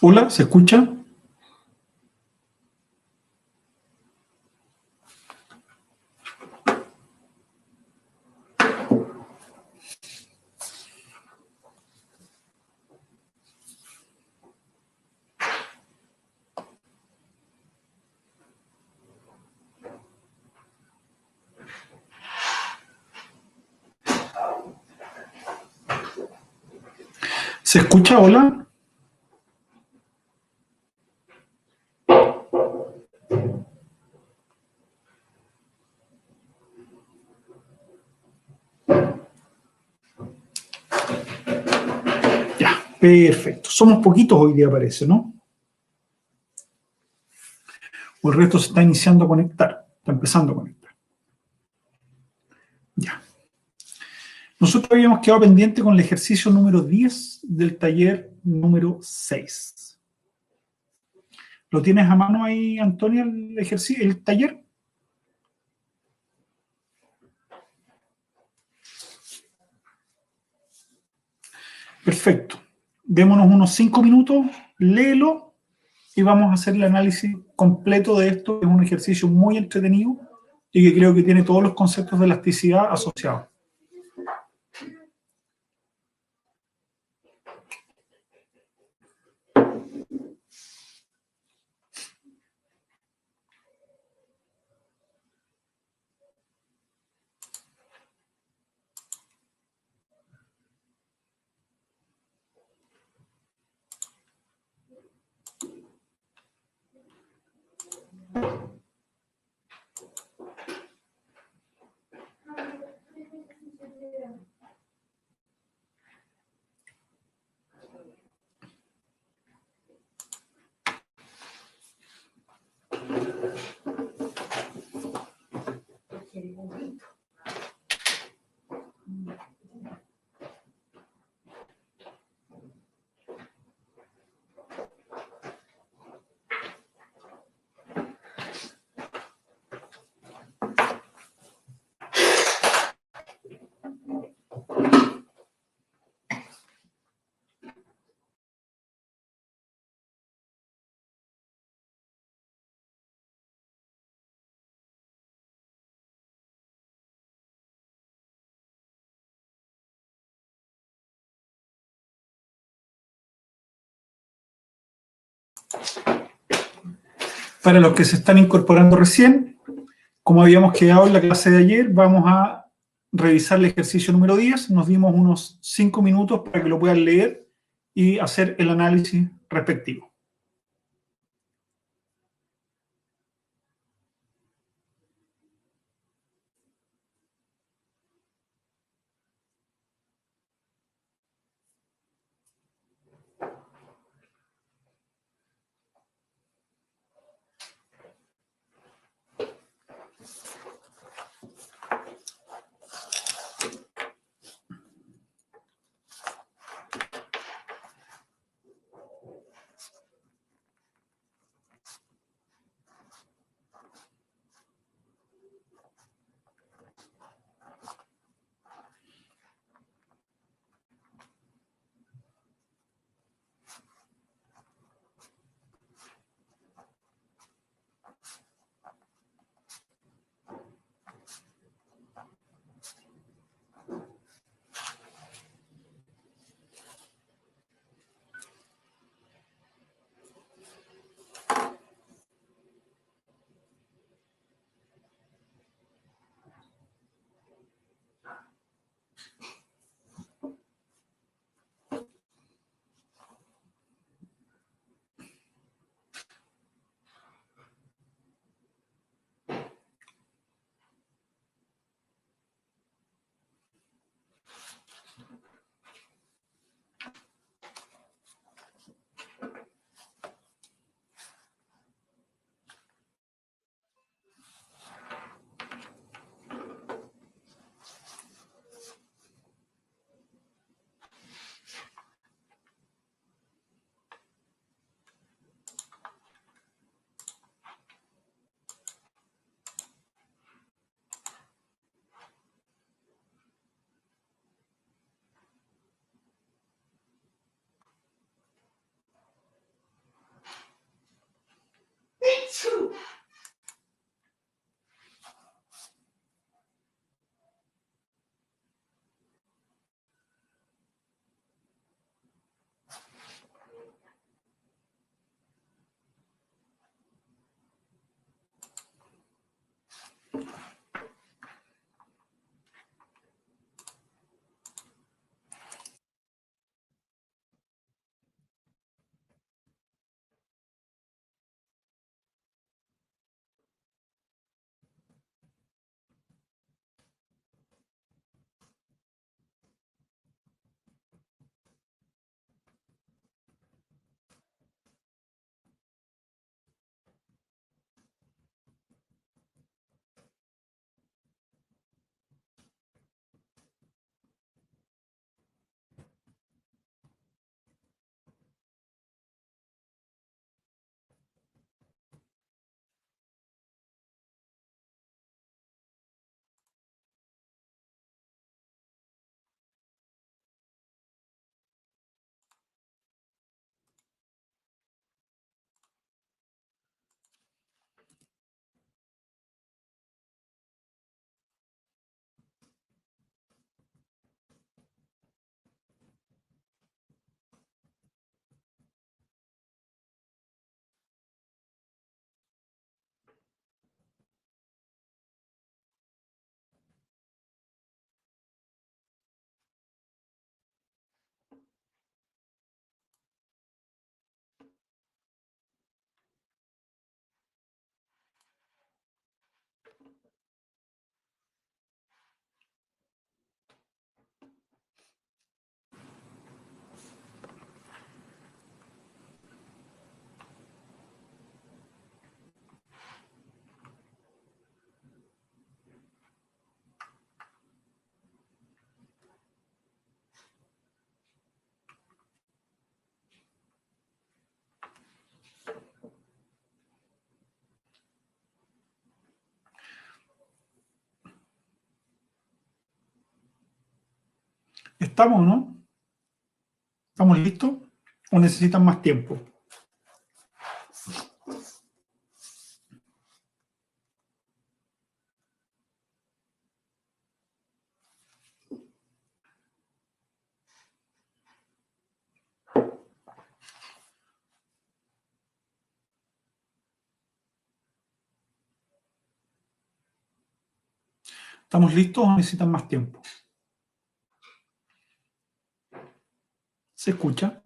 Hola, ¿se escucha? ¿Se escucha? Hola. Ya, perfecto. Somos poquitos hoy día, parece, ¿no? O el resto se está iniciando a conectar, está empezando a conectar. Ya. Nosotros habíamos quedado pendiente con el ejercicio número 10 del taller número 6. ¿Lo tienes a mano ahí, Antonio, el ejercicio, el taller? Perfecto. Démonos unos 5 minutos, léelo y vamos a hacer el análisis completo de esto. Es un ejercicio muy entretenido y que creo que tiene todos los conceptos de elasticidad asociados. Para los que se están incorporando recién, como habíamos quedado en la clase de ayer, vamos a revisar el ejercicio número 10. Nos dimos unos 5 minutos para que lo puedan leer y hacer el análisis respectivo. ¿Estamos o no? ¿Estamos listos? ¿O necesitan más tiempo? ¿Estamos listos o necesitan más tiempo? ¿Se escucha?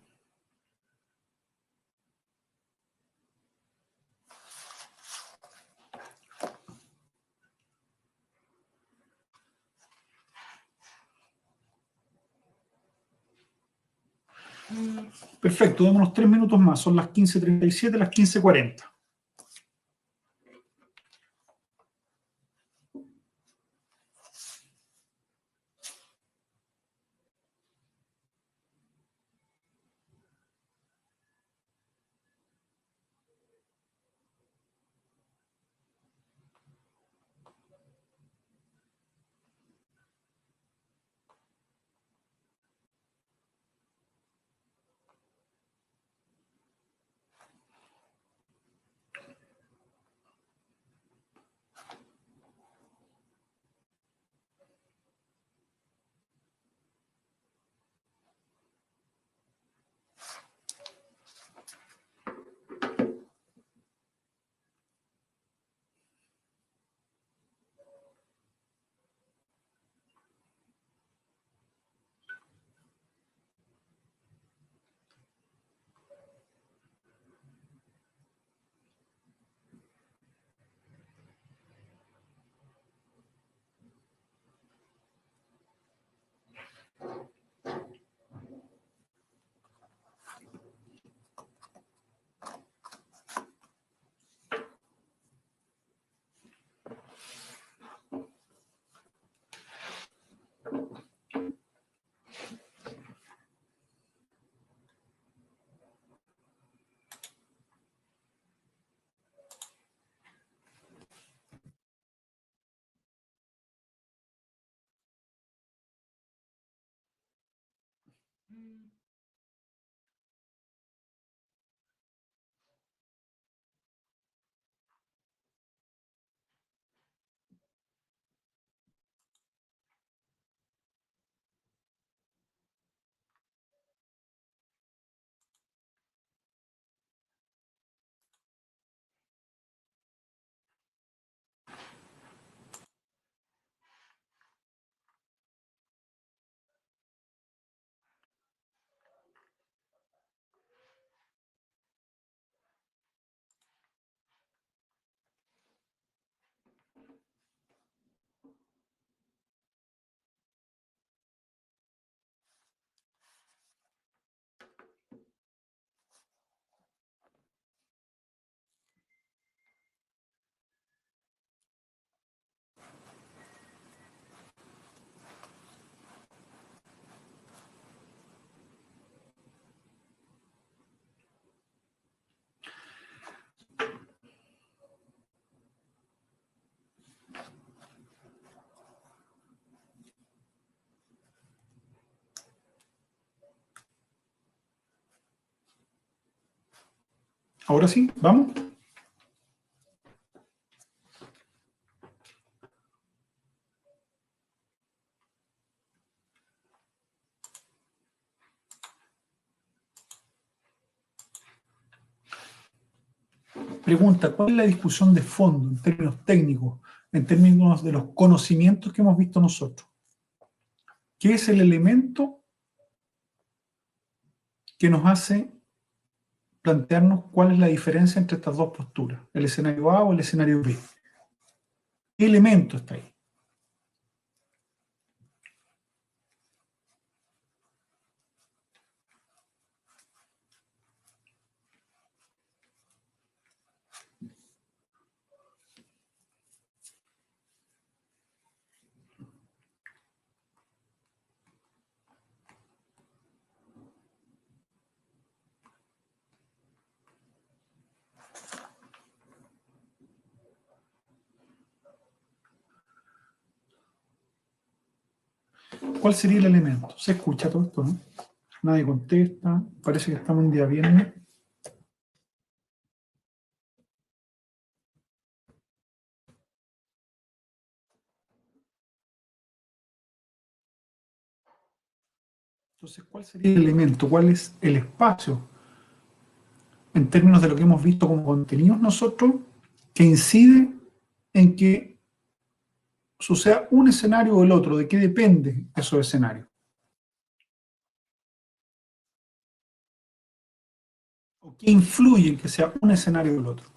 Perfecto, démonos 3 minutos más. Son las 15:37, las 15:40. Ahora sí, vamos. Pregunta, ¿cuál es la discusión de fondo en términos técnicos, en términos de los conocimientos que hemos visto nosotros? ¿Qué es el elemento que nos hace plantearnos cuál es la diferencia entre estas dos posturas, el escenario A o el escenario B? ¿Qué elemento está ahí? ¿cuál sería el elemento? Se escucha todo esto, ¿no? Nadie contesta, parece que estamos en día viernes. Entonces, ¿cuál sería el elemento? ¿Cuál es el espacio en términos de lo que hemos visto como contenidos nosotros que incide en que suceda un escenario o el otro? ¿De qué depende esos escenarios? ¿O qué influye en que sea un escenario o el otro?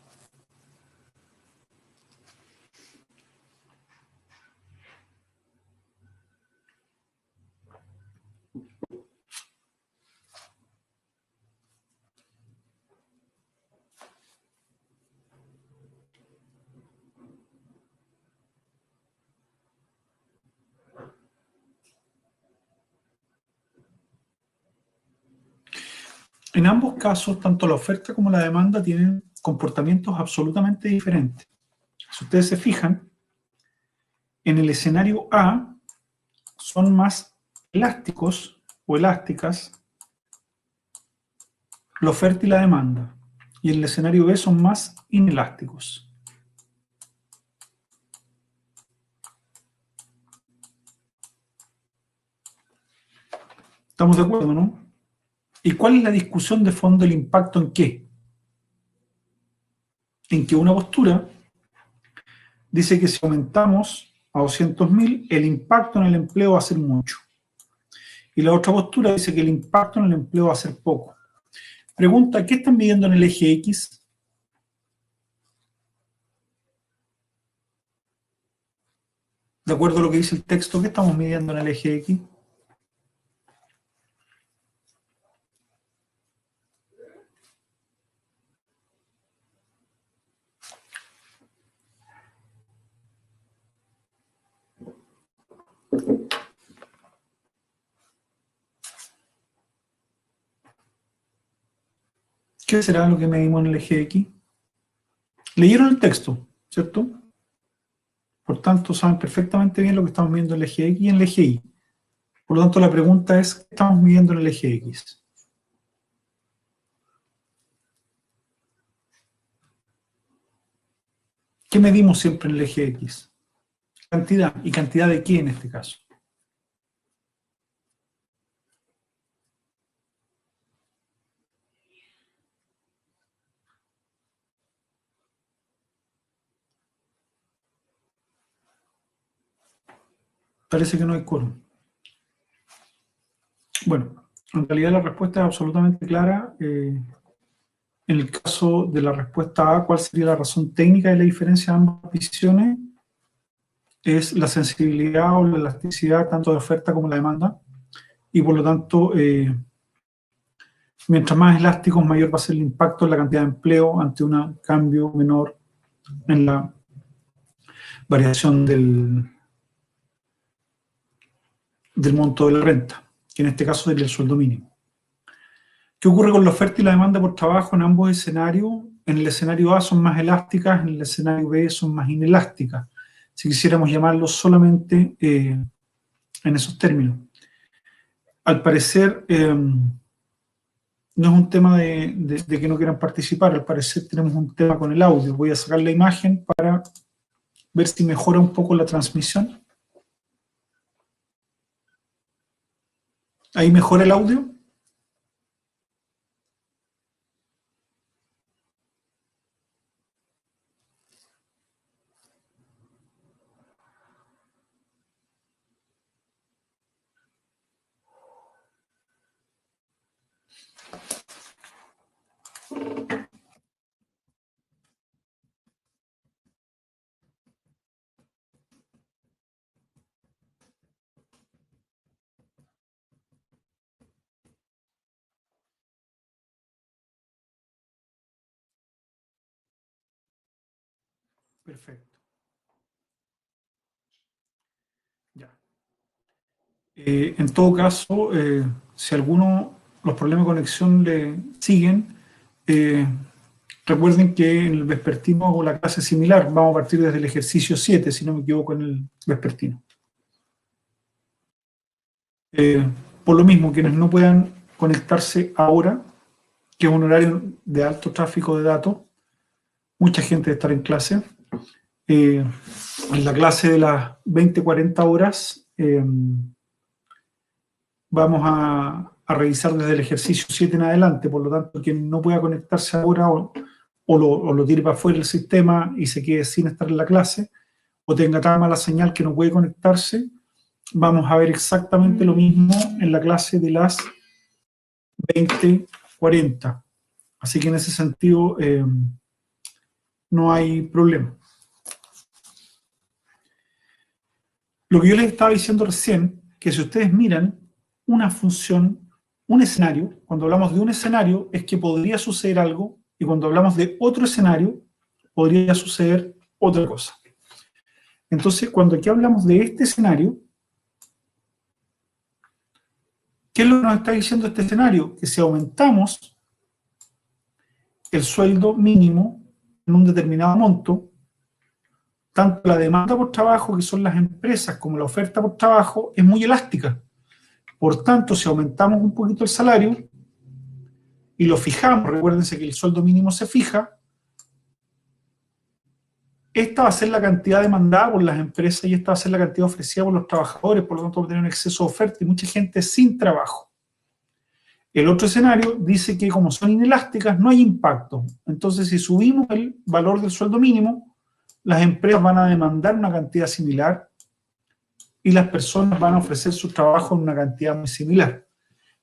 En ambos casos, tanto la oferta como la demanda tienen comportamientos absolutamente diferentes. Si ustedes se fijan, en el escenario A son más elásticos o elásticas la oferta y la demanda, y en el escenario B son más inelásticos. ¿Estamos de acuerdo, no? ¿Y cuál es la discusión de fondo? ¿El impacto en qué? En que una postura dice que si aumentamos a 200.000, el impacto en el empleo va a ser mucho. Y la otra postura dice que el impacto en el empleo va a ser poco. Pregunta, ¿qué están midiendo en el eje X? De acuerdo a lo que dice el texto, ¿qué estamos midiendo en el eje X? ¿Qué será lo que medimos en el eje X? Leyeron el texto, ¿cierto? Por tanto, saben perfectamente bien lo que estamos midiendo en el eje X y en el eje Y. Por lo tanto, la pregunta es, ¿qué estamos midiendo en el eje X? ¿Qué medimos siempre en el eje X? Cantidad. ¿Y cantidad de qué en este caso? Parece que no hay quórum. Bueno, en realidad la respuesta es absolutamente clara. En el caso de la respuesta A, ¿cuál sería la razón técnica de la diferencia de ambas visiones? Es la sensibilidad o la elasticidad tanto de oferta como la demanda, y por lo tanto, mientras más elástico, mayor va a ser el impacto en la cantidad de empleo ante un cambio menor en la variación del monto de la renta, que en este caso sería el sueldo mínimo. ¿Qué ocurre con la oferta y la demanda por trabajo en ambos escenarios? En el escenario A son más elásticas, en el escenario B son más inelásticas, si quisiéramos llamarlo solamente en esos términos. Al parecer, no es un tema de que no quieran participar, al parecer tenemos un tema con el audio. Voy a sacar la imagen para ver si mejora un poco la transmisión. ¿Ahí mejora el audio? Perfecto. Ya. En todo caso, si alguno, los problemas de conexión le siguen, eh, recuerden que en el vespertino hago la clase similar. Vamos a partir desde el ejercicio 7, si no me equivoco, en el vespertino. Por lo mismo, quienes no puedan conectarse ahora, que es un horario de alto tráfico de datos, mucha gente debe estar en clase. En la clase de las 20-40 horas vamos a revisar desde el ejercicio 7 en adelante, por lo tanto, quien no pueda conectarse ahora o lo tire para afuera del sistema y se quede sin estar en la clase, o tenga tan mala señal que no puede conectarse, vamos a ver exactamente lo mismo en la clase de las 20-40. Así que en ese sentido no hay problema. Lo que yo les estaba diciendo recién, que si ustedes miran una función, un escenario, cuando hablamos de un escenario es que podría suceder algo, y cuando hablamos de otro escenario podría suceder otra cosa. Entonces, cuando aquí hablamos de este escenario, ¿qué es lo que nos está diciendo este escenario? Que si aumentamos el sueldo mínimo en un determinado monto, tanto la demanda por trabajo, que son las empresas, como la oferta por trabajo, es muy elástica. Por tanto, si aumentamos un poquito el salario y lo fijamos, recuérdense que el sueldo mínimo se fija, esta va a ser la cantidad demandada por las empresas y esta va a ser la cantidad ofrecida por los trabajadores, por lo tanto va a tener un exceso de oferta y mucha gente sin trabajo. El otro escenario dice que como son inelásticas no hay impacto. Entonces, si subimos el valor del sueldo mínimo, las empresas van a demandar una cantidad similar y las personas van a ofrecer su trabajo en una cantidad muy similar.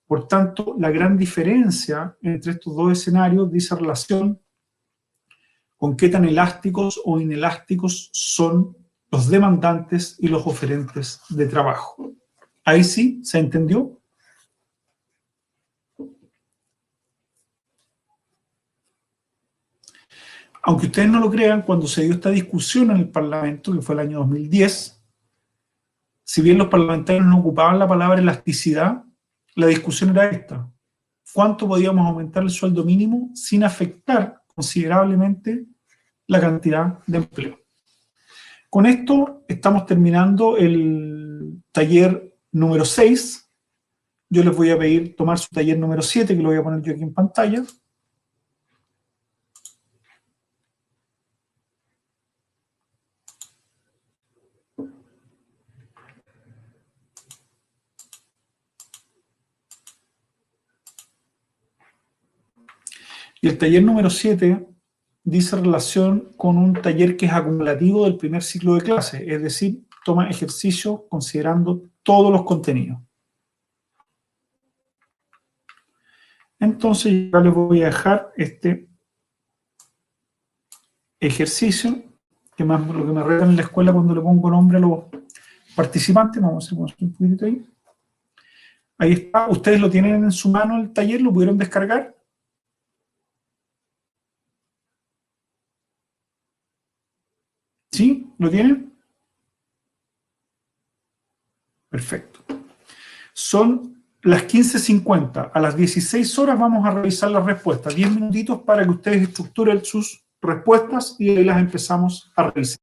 Por tanto, la gran diferencia entre estos dos escenarios dice relación con qué tan elásticos o inelásticos son los demandantes y los oferentes de trabajo. Ahí sí, ¿se entendió? Aunque ustedes no lo crean, cuando se dio esta discusión en el Parlamento, que fue el año 2010, si bien los parlamentarios no ocupaban la palabra elasticidad, la discusión era esta: ¿cuánto podíamos aumentar el sueldo mínimo sin afectar considerablemente la cantidad de empleo? Con esto estamos terminando el taller número 6. Yo les voy a pedir tomar su taller número 7, que lo voy a poner yo aquí en pantalla. Y el taller número 7 dice relación con un taller que es acumulativo del primer ciclo de clase, es decir, toma ejercicio considerando todos los contenidos. Entonces, ya les voy a dejar este ejercicio, que más lo que me retan en la escuela cuando le pongo nombre a los participantes. Vamos a hacer un poquitito ahí. Ahí está. ¿Ustedes lo tienen en su mano el taller? ¿Lo pudieron descargar? ¿Sí? ¿Lo tienen? Perfecto. Son las 15:50. A las 16 horas vamos a revisar las respuestas. 10 minutitos para que ustedes estructuren sus respuestas y ahí las empezamos a revisar.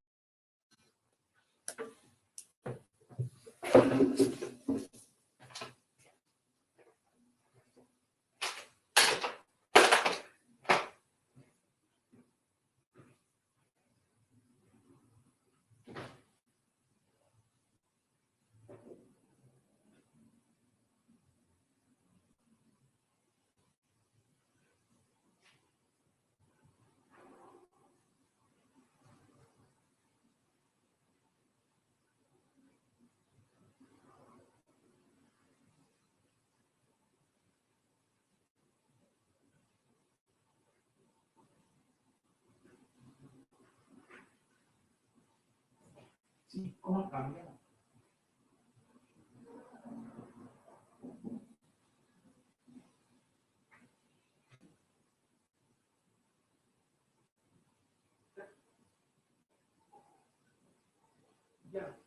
¿Cómo cambia? Ya.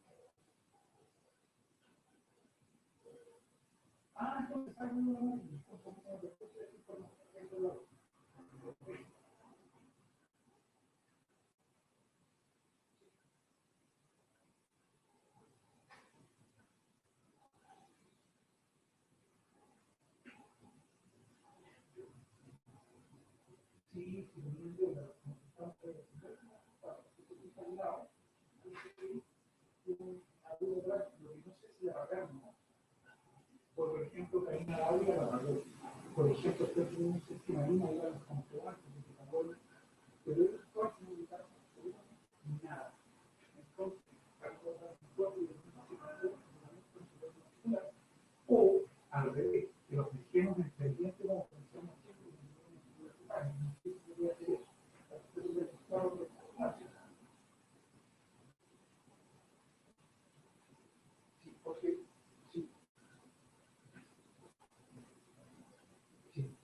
Por ejemplo, Karina Dávila la pagó. Por ejemplo, usted tiene un sistema ahí, no iba a los comprobantes, pero ellos todos no dedicaron absolutamente nada. Entonces, o al revés, que los dejemos en pendiente como pensamos siempre. Sí, porque sí, sí.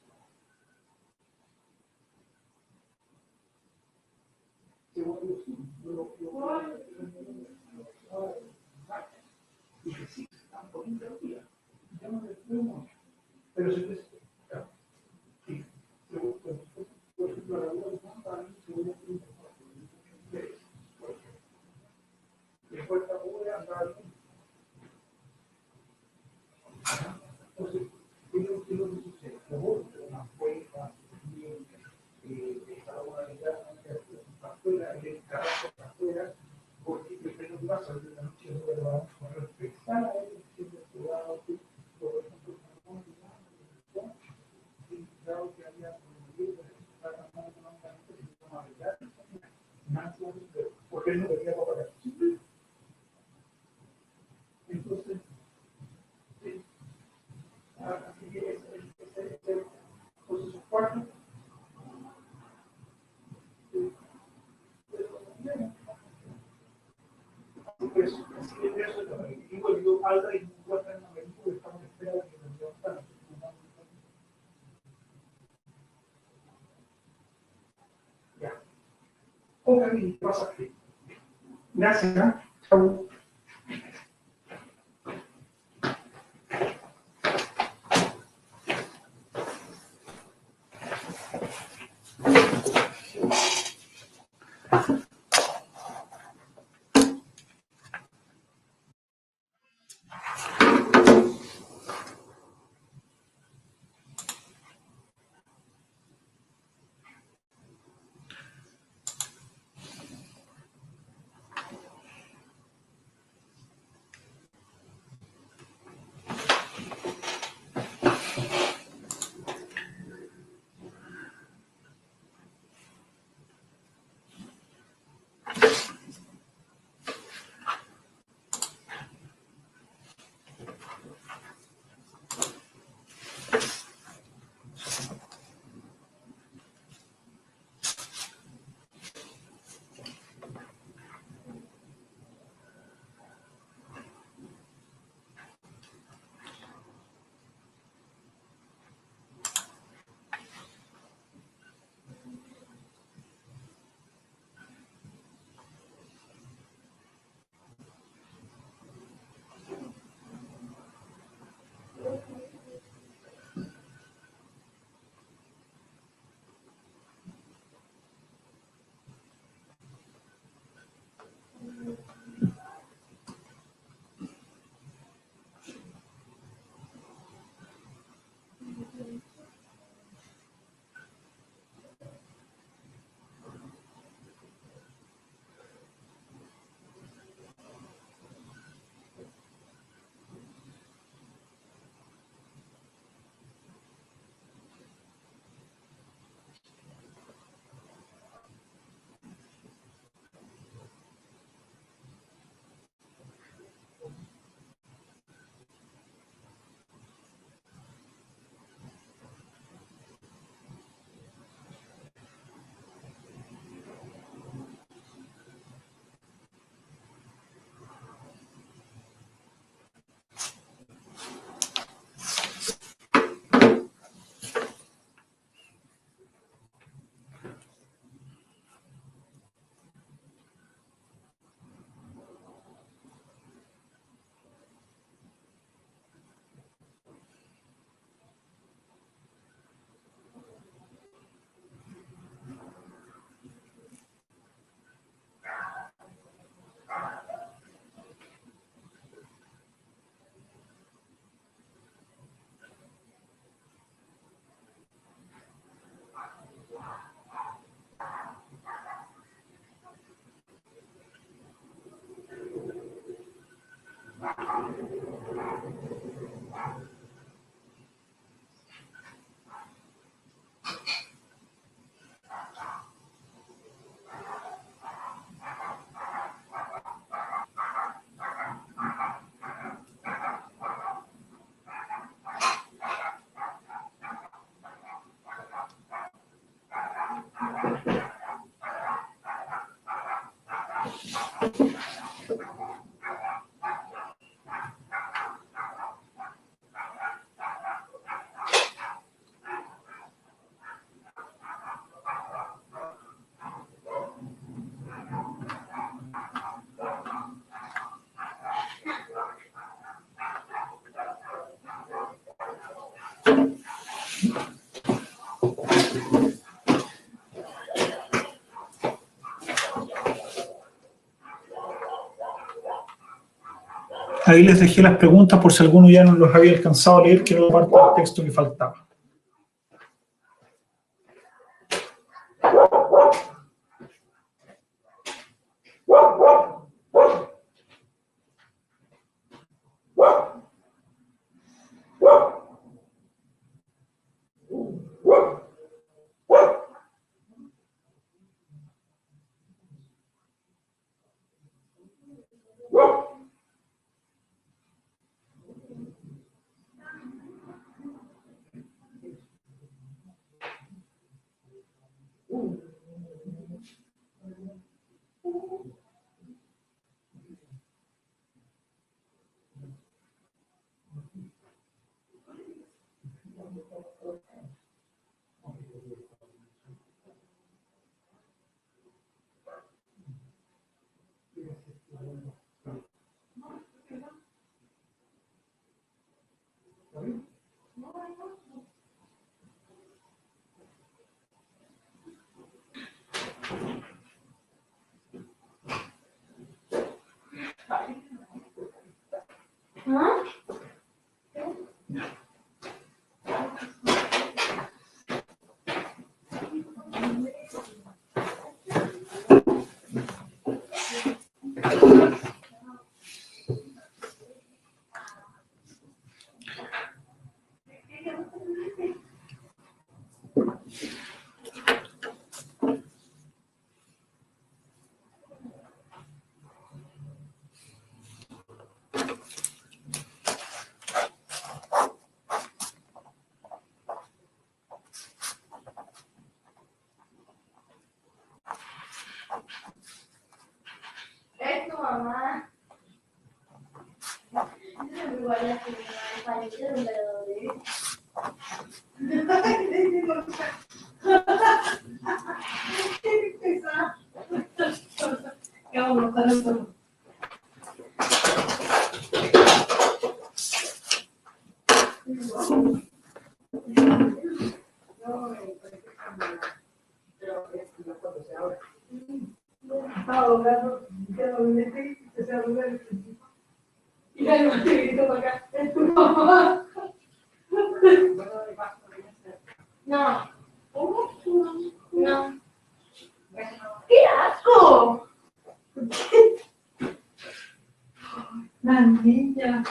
Y que sí, están poniendo el día. Yo no les veo mucho. Pero si ustedes, sí, por ejemplo, la luz está ahí, se ve después está pura, andar. Entonces, ¿qué es lo que sucede? Una cuenta, esta modalidad, afuera, el trabajo afuera, porque yo tengo que pasar de la noche a la noche con respecto a el cuidado, por ejemplo, dado que había porque él no quería pagar. Entonces, así que esos cuartos, así que eso es lo que digo, yo alta y no cuesta en la película, estamos esperando que nos levantan. Ya. Ok, pasa aquí. Gracias. Chau. Ahí les dejé las preguntas por si alguno ya no los había alcanzado a leer, que era la parte del texto que faltaba. Es tu mamá. Igual la que me va a No. No. ¡Qué asco! La niña.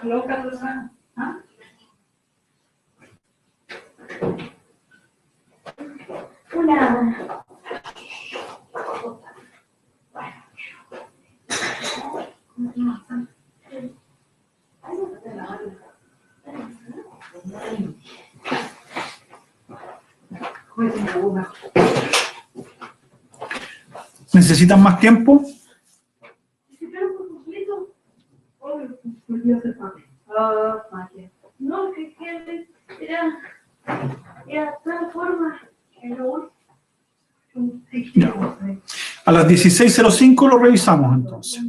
Loca, Susana. ¿Ah? Una. ¿Necesitan más tiempo? No, que era tal forma que no. Ya. A las 16:05 lo revisamos entonces.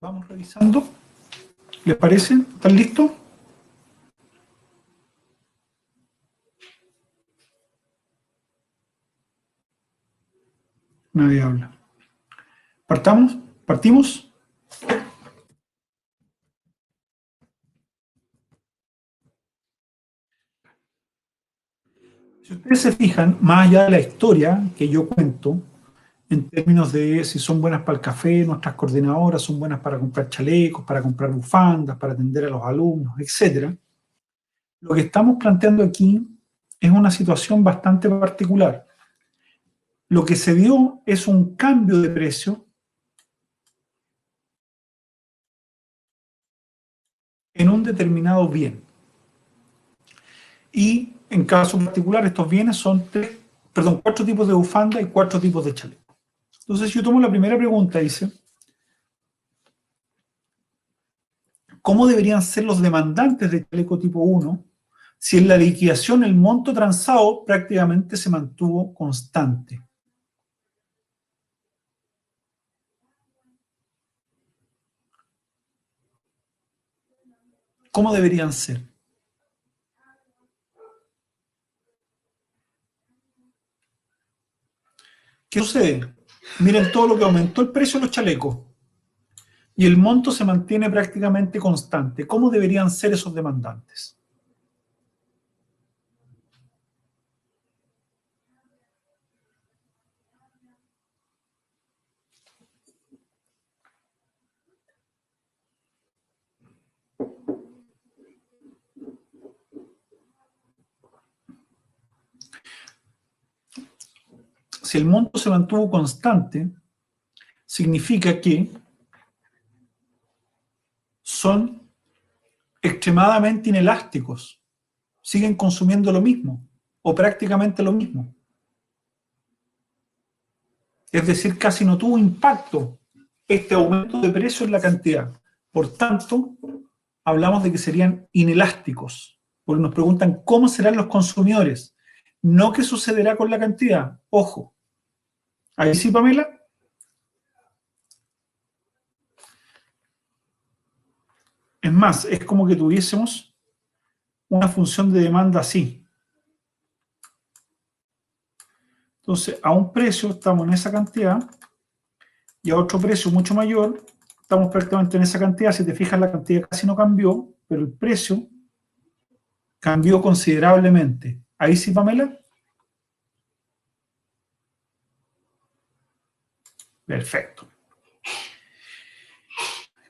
Vamos revisando. ¿Les parece? ¿Están listos? Nadie habla. ¿Partamos? ¿Partimos? Si ustedes se fijan, más allá de la historia que yo cuento, en términos de si son buenas para el café, nuestras coordinadoras son buenas para comprar chalecos, para comprar bufandas, para atender a los alumnos, etcétera, lo que estamos planteando aquí es una situación bastante particular. Lo que se dio es un cambio de precio en un determinado bien. Y en caso particular, estos bienes son cuatro tipos de bufanda y cuatro tipos de chaleco. Entonces, si yo tomo la primera pregunta, dice, ¿cómo deberían ser los demandantes de chaleco tipo 1 si en la liquidación el monto transado prácticamente se mantuvo constante? ¿Cómo deberían ser? ¿Qué sucede? Miren todo lo que aumentó el precio de los chalecos y el monto se mantiene prácticamente constante. ¿Cómo deberían ser esos demandantes? Si el monto se mantuvo constante, significa que son extremadamente inelásticos, siguen consumiendo lo mismo o prácticamente lo mismo. Es decir, casi no tuvo impacto este aumento de precio en la cantidad. Por tanto, hablamos de que serían inelásticos, porque nos preguntan cómo serán los consumidores, no qué sucederá con la cantidad. Ojo, ahí sí, Pamela. Es más, es como que tuviésemos una función de demanda así. Entonces, a un precio estamos en esa cantidad y a otro precio mucho mayor estamos prácticamente en esa cantidad. Si te fijas, la cantidad casi no cambió, pero el precio cambió considerablemente. Ahí sí, Pamela. Perfecto.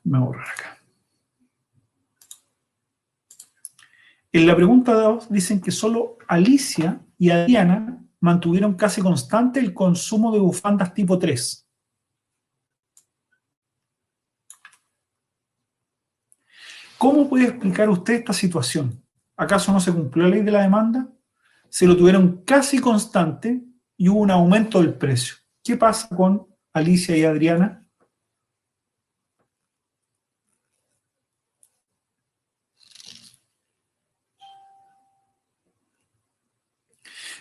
Me voy a borrar acá. En la pregunta 2 dicen que solo Alicia y Adriana mantuvieron casi constante el consumo de bufandas tipo 3. ¿Cómo puede explicar usted esta situación? ¿Acaso no se cumplió la ley de la demanda? Se lo tuvieron casi constante y hubo un aumento del precio. ¿Qué pasa con Alicia y Adriana?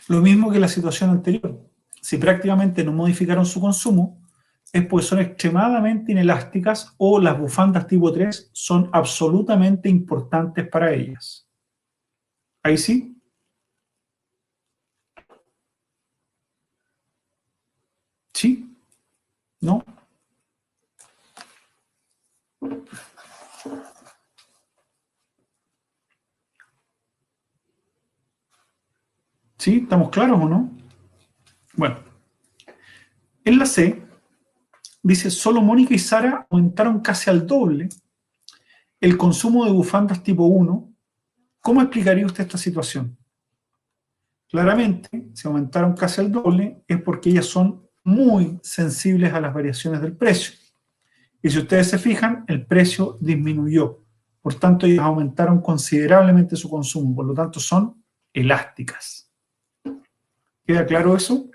Lo mismo que la situación anterior. Si prácticamente no modificaron su consumo, es porque son extremadamente inelásticas o las bufandas tipo 3 son absolutamente importantes para ellas. Ahí sí. ¿Sí? ¿No? ¿Sí? ¿Estamos claros o no? Bueno, en la C dice, solo Mónica y Sara aumentaron casi al doble el consumo de bufandas tipo 1. ¿Cómo explicaría usted esta situación? Claramente, si aumentaron casi al doble, es porque ellas son muy sensibles a las variaciones del precio. Y si ustedes se fijan, el precio disminuyó. Por tanto, ellas aumentaron considerablemente su consumo. Por lo tanto, son elásticas. ¿Queda claro eso?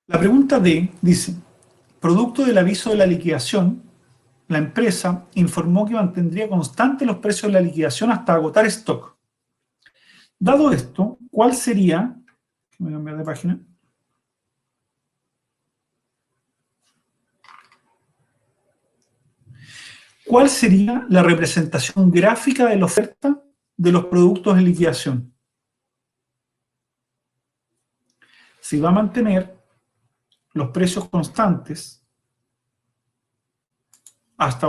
La pregunta D dice, Producto del aviso de la liquidación, la empresa informó que mantendría constantes los precios de la liquidación hasta agotar stock. Dado esto, ¿cuál sería? Voy a cambiar de página. ¿Cuál sería la representación gráfica de la oferta de los productos en liquidación? Si va a mantener los precios constantes hasta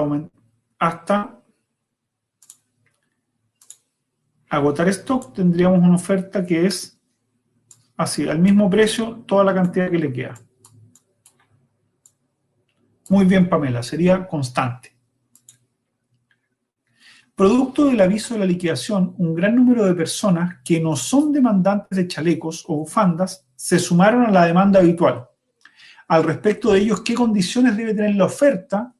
agotar stock, tendríamos una oferta que es así, al mismo precio, toda la cantidad que le queda. Muy bien, Pamela, sería constante. Producto del aviso de la liquidación, un gran número de personas que no son demandantes de chalecos o bufandas se sumaron a la demanda habitual. Al respecto de ellos, ¿qué condiciones debe tener la oferta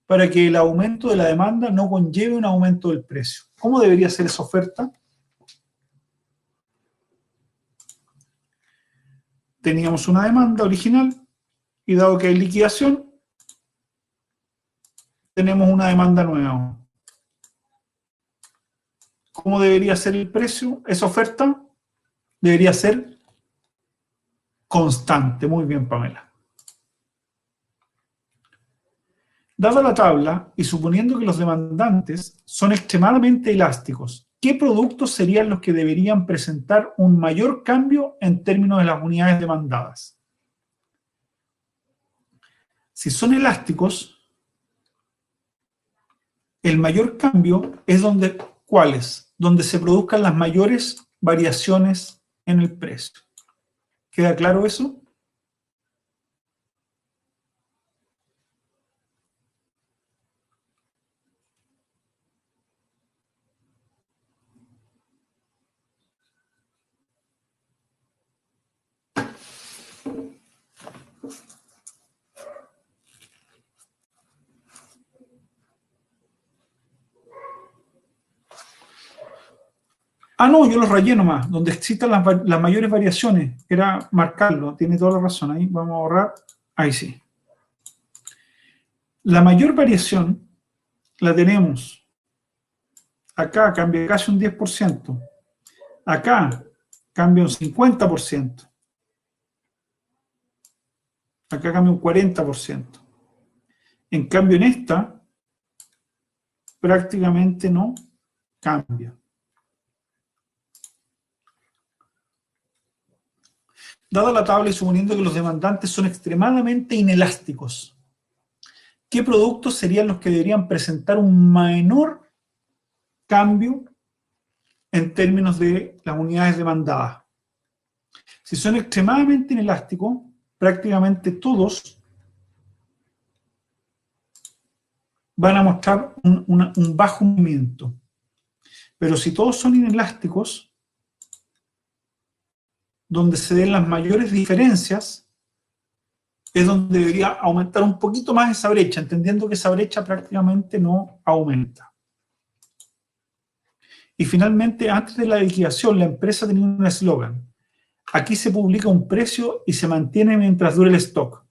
para que el aumento de la demanda no conlleve un aumento del precio? ¿Cómo debería ser esa oferta? Teníamos una demanda original y dado que hay liquidación, tenemos una demanda nueva. ¿Cómo debería ser el precio? Esa oferta debería ser constante. Muy bien, Pamela. Dada la tabla y suponiendo que los demandantes son extremadamente elásticos, ¿qué productos serían los que deberían presentar un mayor cambio en términos de las unidades demandadas? Si son elásticos, el mayor cambio es ¿cuáles? Donde se produzcan las mayores variaciones en el precio. ¿Queda claro eso? Ah, no, yo los rayé nomás, donde existan las mayores variaciones, era marcarlo, tiene toda la razón, ahí vamos a ahorrar, ahí sí. La mayor variación la tenemos, acá cambia casi un 10%, acá cambia un 50%, acá cambia un 40%. En cambio en esta, prácticamente no cambia. Dada la tabla y suponiendo que los demandantes son extremadamente inelásticos, ¿qué productos serían los que deberían presentar un menor cambio en términos de las unidades demandadas? Si son extremadamente inelásticos, prácticamente todos van a mostrar un bajo movimiento. Pero si todos son inelásticos, donde se den las mayores diferencias, es donde debería aumentar un poquito más esa brecha, entendiendo que esa brecha prácticamente no aumenta. Y finalmente, antes de la liquidación, la empresa tenía un eslogan. Aquí se publica un precio y se mantiene mientras dure el stock.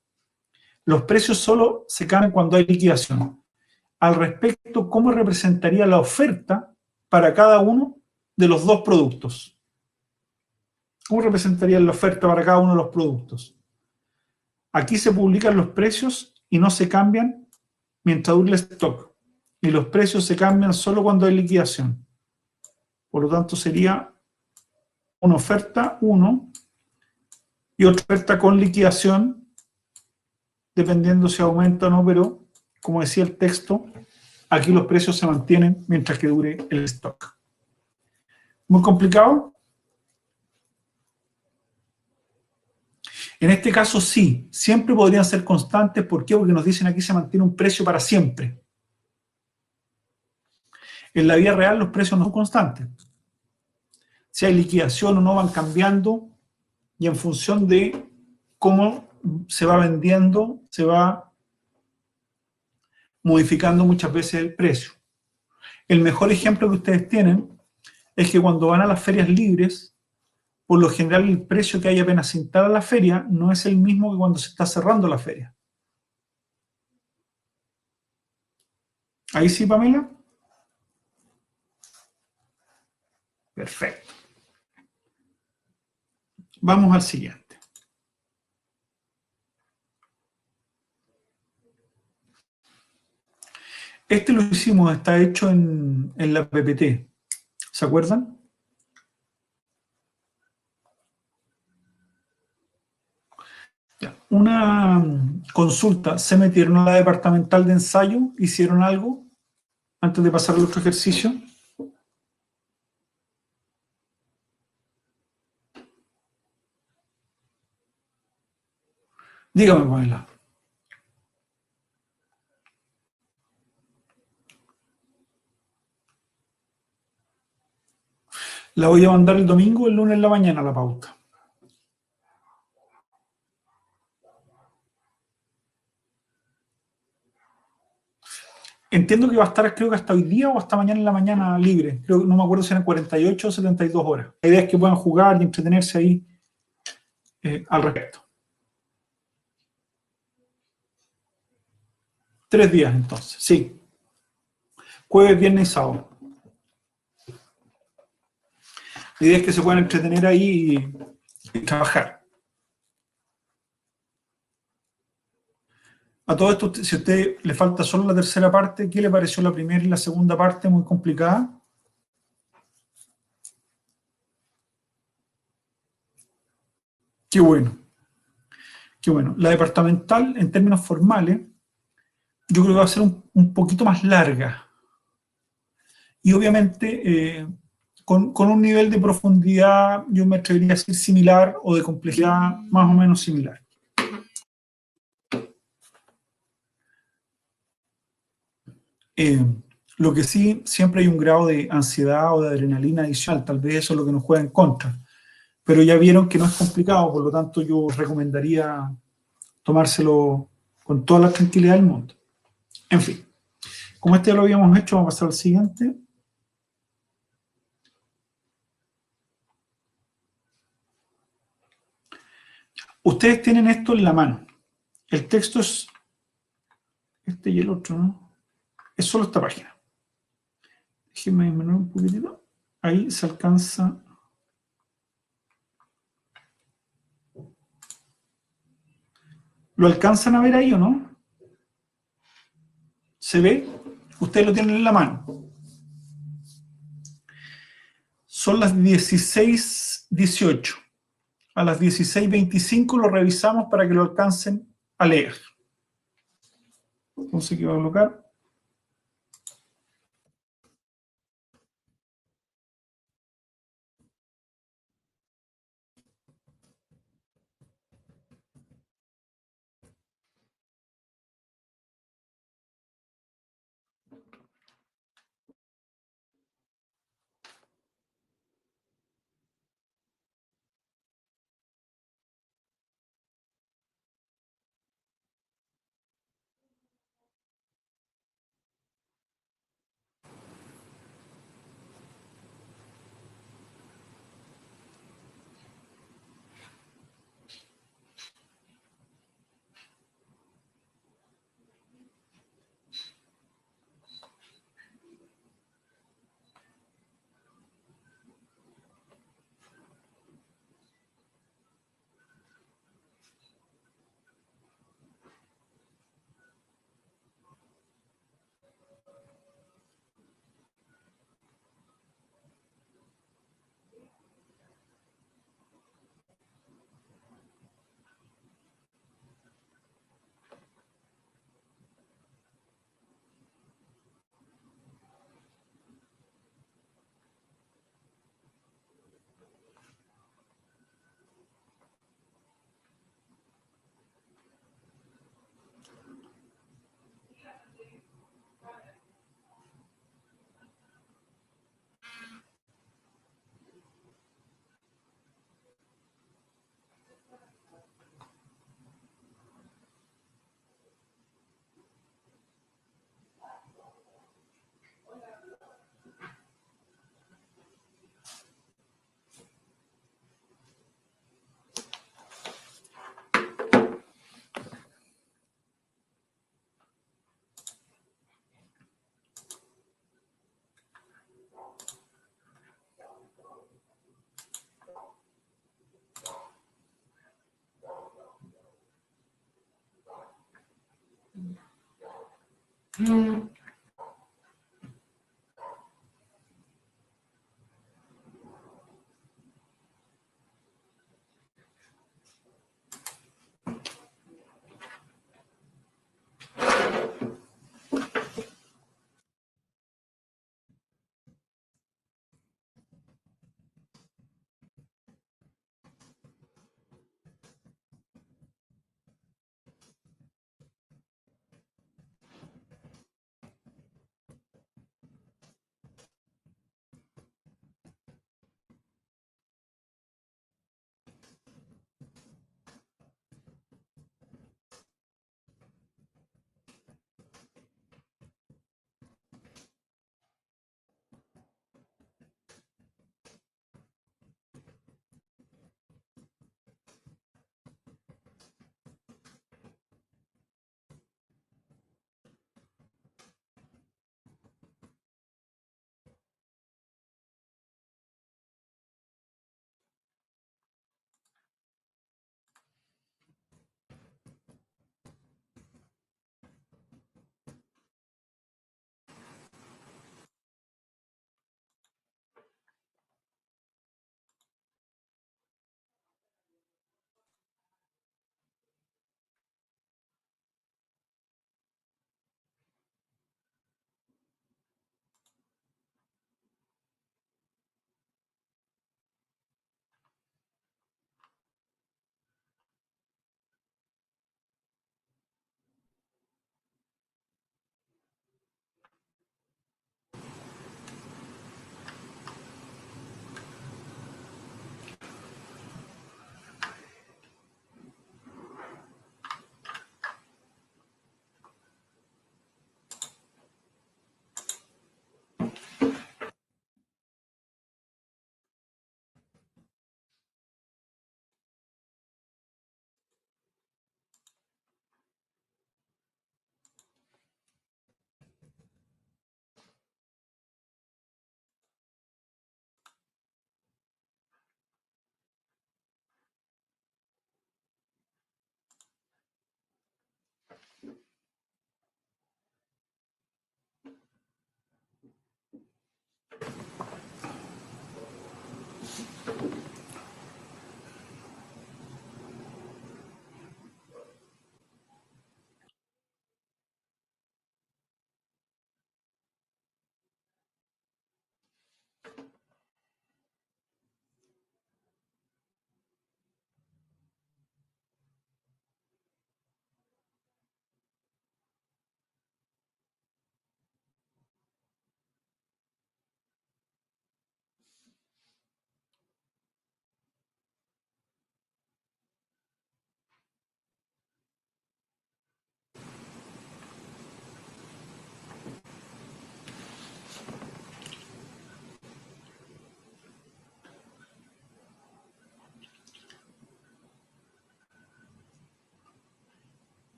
Los precios solo se cambian cuando hay liquidación. Al respecto, ¿cómo representaría la oferta para cada uno de los dos productos? ¿Cómo representaría la oferta para cada uno de los productos? Aquí se publican los precios y no se cambian mientras dure el stock. Y los precios se cambian solo cuando hay liquidación. Por lo tanto, sería una oferta 1 y otra oferta con liquidación, dependiendo si aumenta o no, pero como decía el texto, aquí los precios se mantienen mientras que dure el stock. ¿Muy complicado? En este caso sí, siempre podrían ser constantes. ¿Por qué? Porque nos dicen aquí se mantiene un precio para siempre. En la vida real los precios no son constantes. Si hay liquidación o no van cambiando y en función de cómo se va vendiendo, se va modificando muchas veces el precio. El mejor ejemplo que ustedes tienen es que cuando van a las ferias libres, por lo general el precio que hay apenas se instala la feria no es el mismo que cuando se está cerrando la feria. Ahí sí, Pamela. Perfecto. Vamos al siguiente. Este lo hicimos, está hecho en la PPT. ¿Se acuerdan? Ya. Una consulta. ¿Se metieron a la departamental de ensayo? ¿Hicieron algo antes de pasar al otro ejercicio? Dígame, Pamela. La voy a mandar el domingo o el lunes en la mañana la pauta. Entiendo que va a estar, creo que hasta hoy día o hasta mañana en la mañana libre. Creo, no me acuerdo si eran 48 o 72 horas. La idea es que puedan jugar y entretenerse ahí al respecto. 3 días entonces, sí. Jueves, viernes y sábado. La idea es que se puedan entretener ahí y trabajar. A todo esto, si a usted le falta solo la tercera parte, ¿qué le pareció la primera y la segunda parte? Muy complicada. Qué bueno, qué bueno. La departamental, en términos formales, yo creo que va a ser un poquito más larga. Y obviamente, con un nivel de profundidad, yo me atrevería a decir similar o de complejidad más o menos similar. Eh, lo que sí, siempre hay un grado de ansiedad o de adrenalina adicional, tal vez eso es lo que nos juega en contra. Pero ya vieron que no es complicado, por lo tanto yo recomendaría tomárselo con toda la tranquilidad del mundo. En fin, como este ya lo habíamos hecho, vamos a pasar al siguiente. Ustedes tienen esto en la mano. El texto es este y el otro, ¿no? Es solo esta página. Déjenme disminuir un poquitito. Ahí se alcanza. ¿Lo alcanzan a ver ahí o no? ¿Se ve? Ustedes lo tienen en la mano. Son las 16:18. A las 16:25 lo revisamos para que lo alcancen a leer. Entonces, ¿qué va a colocar?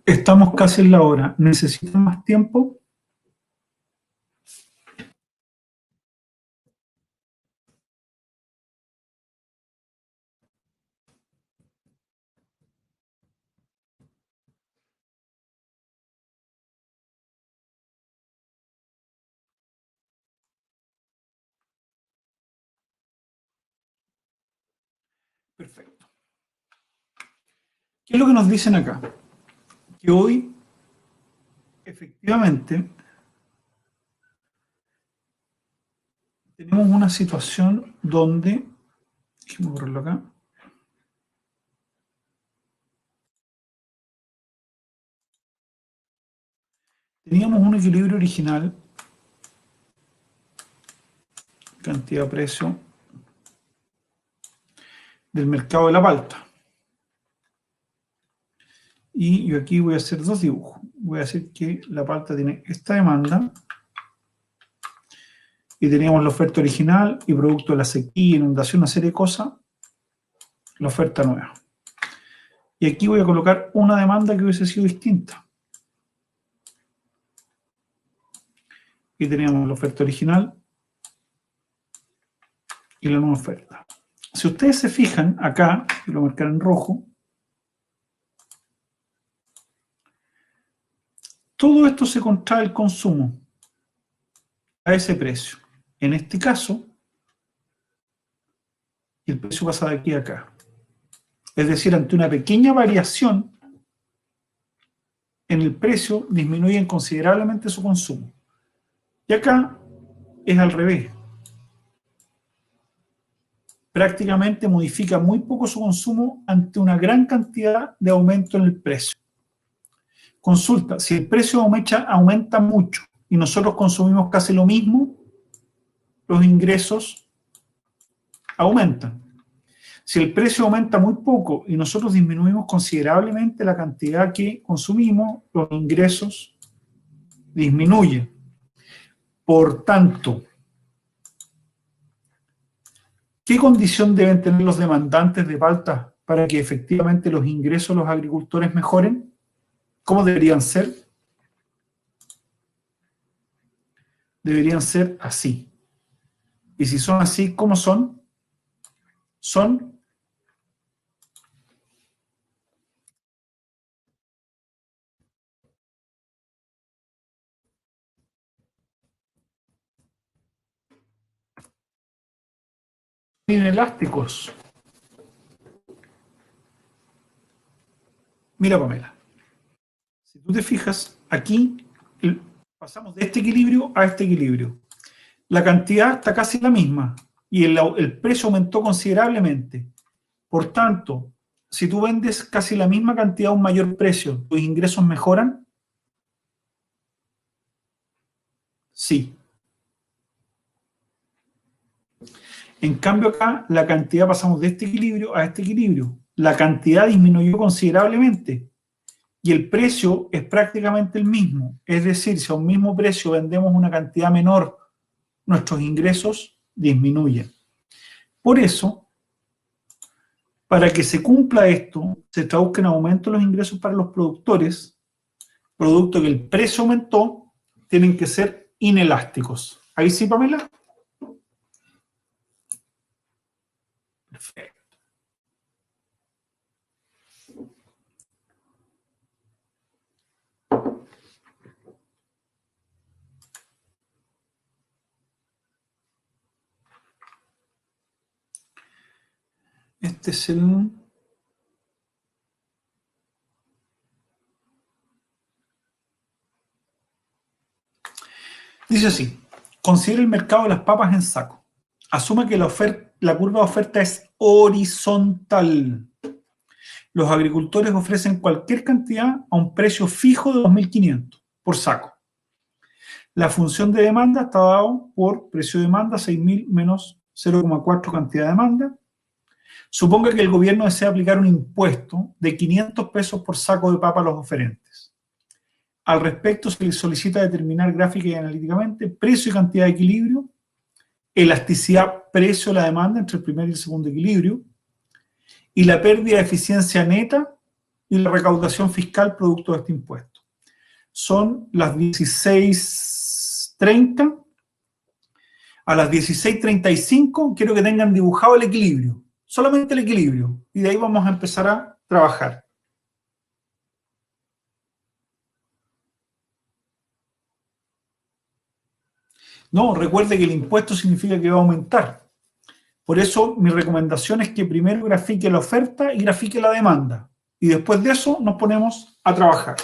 Estamos casi en la hora. ¿Necesitan más tiempo? Perfecto. ¿Qué es lo que nos dicen acá? Que hoy, efectivamente, tenemos una situación donde, déjeme borrarlo acá, teníamos un equilibrio original, cantidad-precio, del mercado de la palta. Y yo aquí voy a hacer dos dibujos. Voy a decir que la palta tiene esta demanda y teníamos la oferta original y producto de la sequía, inundación, una serie de cosas, la oferta nueva. Y aquí voy a colocar una demanda que hubiese sido distinta. Y teníamos la oferta original y la nueva oferta. Si ustedes se fijan acá, y lo marcar en rojo, todo esto se contrae el consumo a ese precio. En este caso, el precio pasa de aquí a acá. Es decir, ante una pequeña variación en el precio, disminuyen considerablemente su consumo. Y acá es al revés. Prácticamente modifica muy poco su consumo ante una gran cantidad de aumento en el precio. Consulta, si el precio aumenta mucho y nosotros consumimos casi lo mismo, los ingresos aumentan. Si el precio aumenta muy poco y nosotros disminuimos considerablemente la cantidad que consumimos, los ingresos disminuyen. Por tanto, ¿qué condición deben tener los demandantes de palta para que efectivamente los ingresos de los agricultores mejoren? ¿Cómo deberían ser? Deberían ser así. Y si son así, ¿cómo son? Son inelásticos. Mira, Pamela, si tú te fijas, aquí pasamos de este equilibrio a este equilibrio. La cantidad está casi la misma y el precio aumentó considerablemente. Por tanto, si tú vendes casi la misma cantidad a un mayor precio, ¿tus ingresos mejoran? Sí. En cambio acá, la cantidad pasamos de este equilibrio a este equilibrio. La cantidad disminuyó considerablemente y el precio es prácticamente el mismo. Es decir, si a un mismo precio vendemos una cantidad menor, nuestros ingresos disminuyen. Por eso, para que se cumpla esto, se traduzca en aumento de los ingresos para los productores, producto que el precio aumentó, tienen que ser inelásticos. ¿Ahí sí, Pamela? Perfecto. Este es el... Dice así, considera el mercado de las papas en saco. Asume que la curva de oferta es horizontal. Los agricultores ofrecen cualquier cantidad a un precio fijo de 2.500 por saco. La función de demanda está dado por precio de demanda, 6.000 menos 0,4 cantidad de demanda. Suponga que el gobierno desea aplicar un impuesto de 500 pesos por saco de papa a los oferentes. Al respecto, se les solicita determinar gráfica y analíticamente precio y cantidad de equilibrio, elasticidad precio de la demanda entre el primer y el segundo equilibrio, y la pérdida de eficiencia neta y la recaudación fiscal producto de este impuesto. Son las 16:30. A las 16:35 quiero que tengan dibujado el equilibrio, solamente el equilibrio, y de ahí vamos a empezar a trabajar. No, recuerde que el impuesto significa que va a aumentar. Por eso mi recomendación es que primero grafique la oferta y grafique la demanda. Y después de eso nos ponemos a trabajar.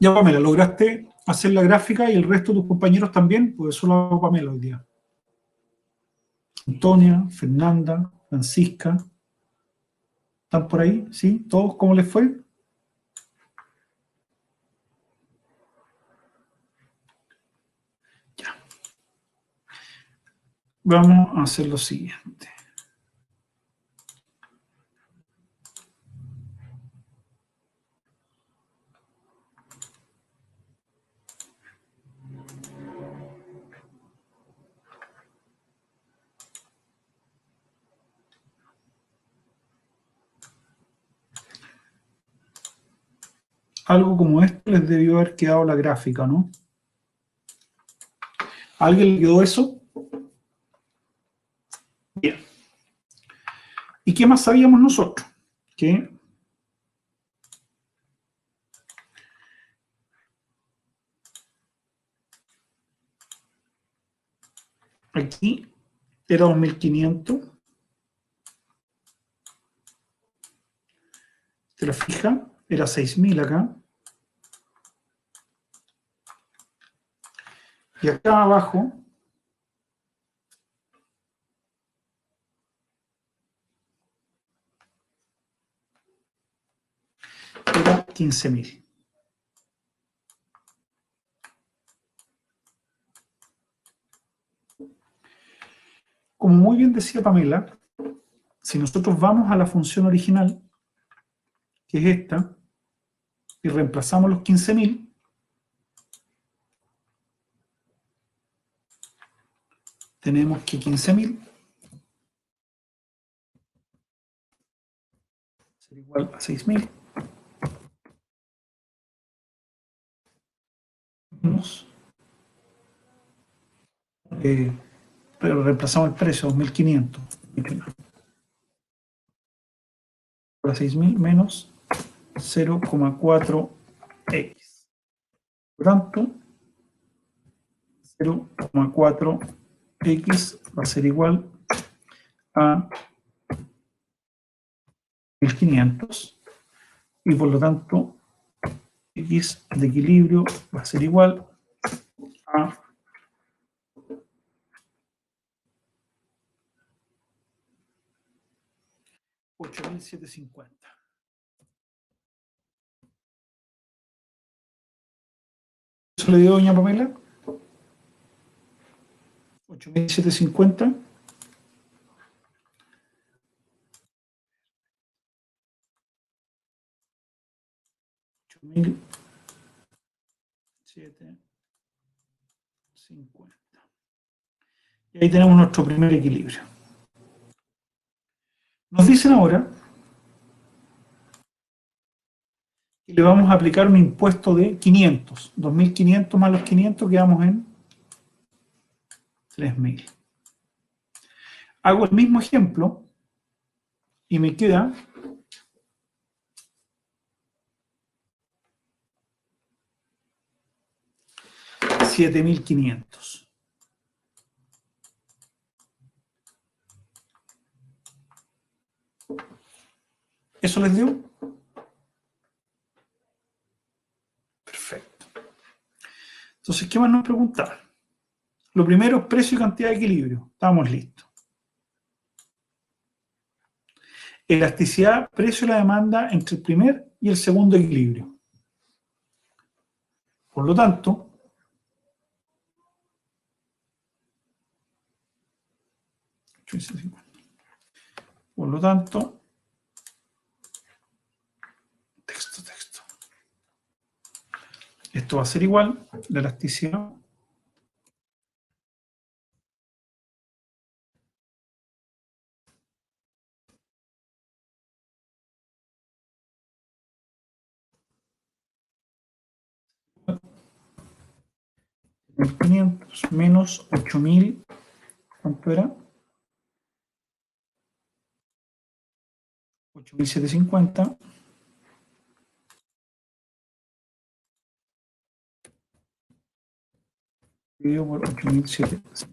Ya, Pamela, ¿lograste hacer la gráfica y el resto de tus compañeros también? Pues solo hago Pamela hoy día. Antonia, Fernanda, Francisca, ¿están por ahí? ¿Sí? ¿Todos cómo les fue? Ya. Vamos a hacer lo siguiente. Algo como esto les debió haber quedado la gráfica, ¿no? ¿A alguien le quedó eso? Bien. ¿Y qué más sabíamos nosotros? Que aquí era 2500. ¿Te la fijas? Era 6000 acá. Y acá abajo era 15000. Como muy bien decía Pamela, si nosotros vamos a la función original, que es esta, y reemplazamos los 15000, tenemos que 15000 será igual a 6000 menos, pero reemplazamos el precio, 2500. Para 6000 menos 0,4x. Por tanto, 0,4x va a ser igual a 1500 y por lo tanto x de equilibrio va a ser igual a 8750. ¿Eso le dio doña Pamela? 8750. 8750. Y ahí tenemos nuestro primer equilibrio. Nos dicen ahora que le vamos a aplicar un impuesto de 500. 2500 más los 500 quedamos en 3000. Hago el mismo ejemplo y me queda 7500. ¿Eso les dio? Perfecto. Entonces, ¿qué más nos preguntaban? Lo primero es precio y cantidad de equilibrio. Estamos listos. Elasticidad, precio y la demanda entre el primer y el segundo equilibrio. Por lo tanto, texto. Esto va a ser igual, la elasticidad $1500 menos 8000, ¿cuánto era? 8750 dividido por 8750.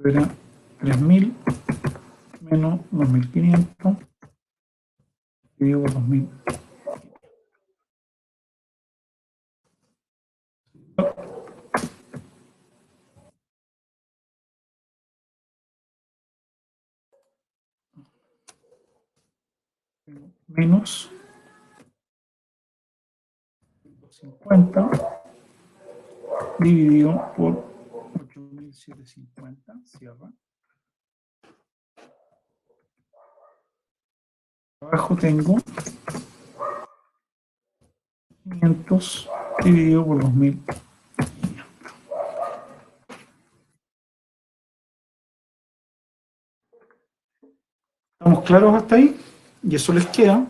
Era 3.000 menos 2.500 dividido por 2.000. Menos 50 dividido por 8.750, cierra. Abajo tengo 500 dividido por 2.000. ¿Estamos claros hasta ahí? Y eso les queda.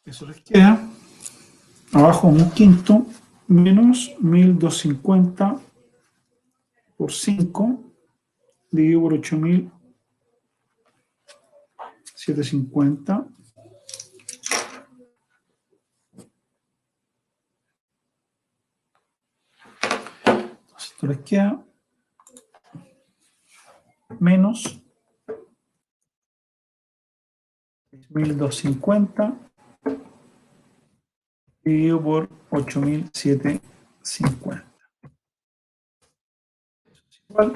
Eso les queda. Abajo un quinto menos 1.250 por 5 dividido por 8.750. Esto les queda menos 1.250 dividido por 8.750. Igual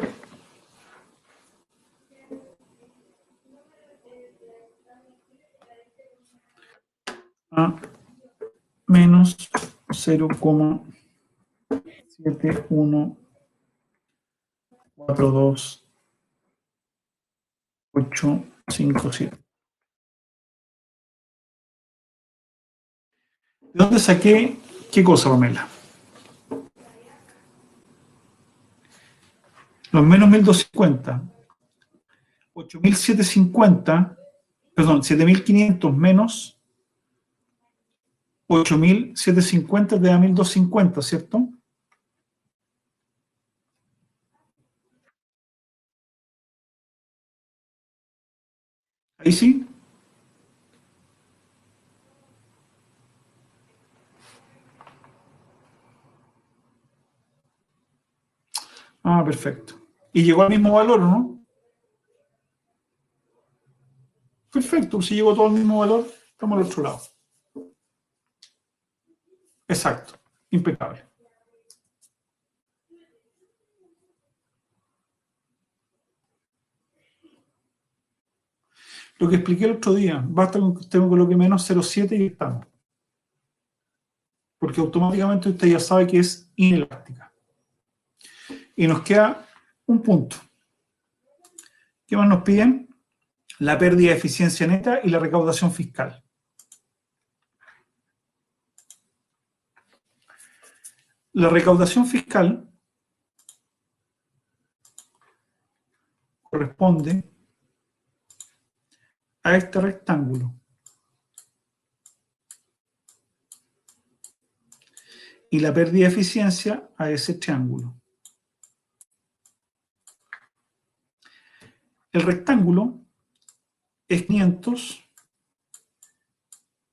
a menos 0,7142857. ¿De dónde saqué qué cosa, Pamela? Los menos 1.250, 8.750, perdón, 7.500 menos 8.750 te da 1.250, ¿cierto? Ahí sí. Ah, perfecto. ¿Y llegó al mismo valor, no? Perfecto, si llegó todo al mismo valor, estamos al otro lado. Exacto, impecable. Lo que expliqué el otro día, basta con que usted me coloque menos 0,7 y estamos. Porque automáticamente usted ya sabe que es inelástica. Y nos queda un punto. ¿Qué más nos piden? La pérdida de eficiencia neta y la recaudación fiscal. La recaudación fiscal corresponde a este rectángulo. Y la pérdida de eficiencia a ese triángulo. El rectángulo es 500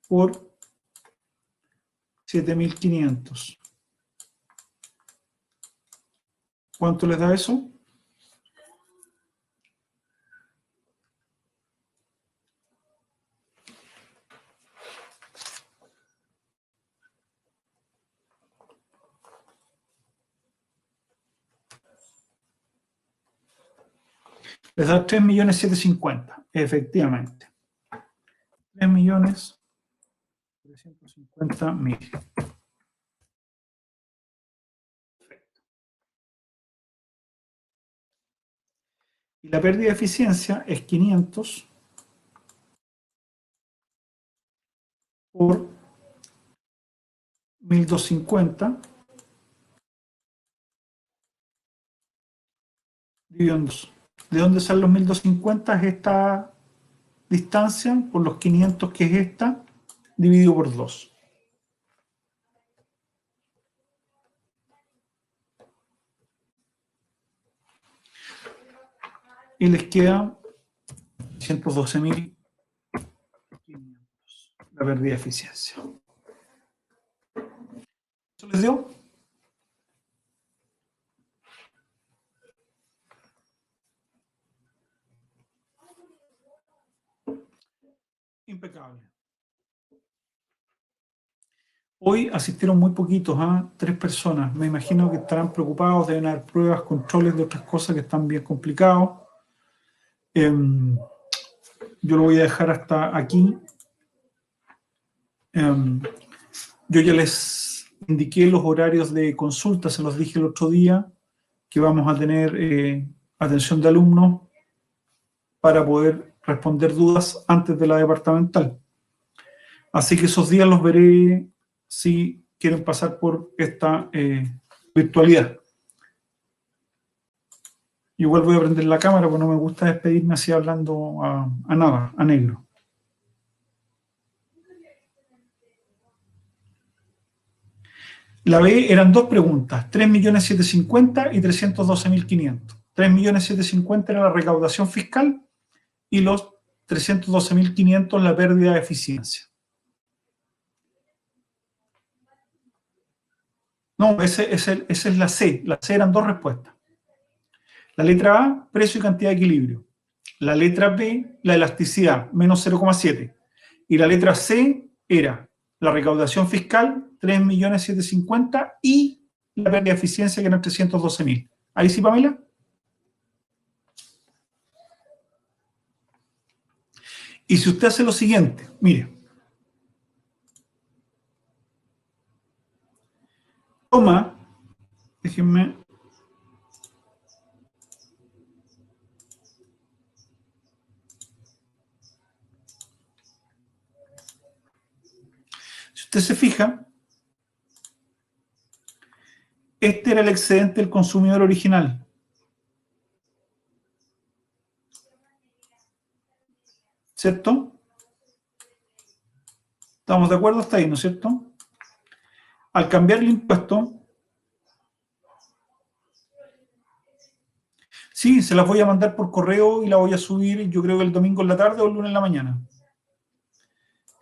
por 7.500. ¿Cuánto les da eso? Les da 3.750.000, efectivamente. 3.350.000. Perfecto. Y la pérdida de eficiencia es 500 por 1.250 dividido en 2. ¿De dónde salen los 1.250? Es esta distancia por los 500, que es esta, dividido por 2. Y les queda 112.000 la pérdida de eficiencia. ¿Eso les dio? Impecable. Hoy asistieron muy poquitos, 3 personas. Me imagino que estarán preocupados, deben haber pruebas, controles de otras cosas que están bien complicados. Yo lo voy a dejar hasta aquí. Yo ya les indiqué los horarios de consulta, se los dije el otro día, que vamos a tener atención de alumnos para poder responder dudas antes de la departamental. Así que esos días los veré si quieren pasar por esta virtualidad. Igual voy a prender la cámara porque no me gusta despedirme así hablando a nada, a negro. La B eran 2 preguntas, 3.750.000 y 312.500. 3.750.000 era la recaudación fiscal y los 312.500 la pérdida de eficiencia. No, esa es la C. La C eran 2 respuestas. La letra A, precio y cantidad de equilibrio. La letra B, la elasticidad, menos 0,7. Y la letra C era la recaudación fiscal, 3.750.000 y la pérdida de eficiencia, que eran 312.000. ¿Ahí sí, Pamela? Y si usted hace lo siguiente, mire, toma, déjenme, si usted se fija, este era el excedente del consumidor original. ¿Cierto? ¿Estamos de acuerdo hasta ahí, no es cierto? Al cambiar el impuesto, sí, se las voy a mandar por correo y la voy a subir, yo creo que el domingo en la tarde o el lunes en la mañana.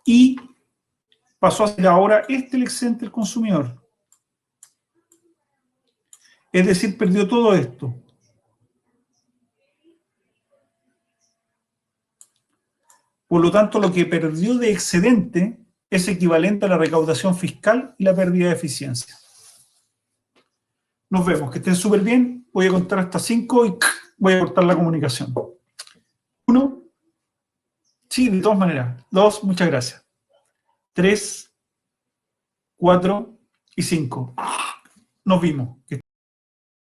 Y pasó a ser ahora el excedente del consumidor. Es decir, perdió todo esto. Por lo tanto, lo que perdió de excedente es equivalente a la recaudación fiscal y la pérdida de eficiencia. Nos vemos, que estén súper bien. Voy a contar hasta 5 y voy a cortar la comunicación. 1, sí, de todas maneras. 2, muchas gracias. 3, 4 y 5. Nos vimos.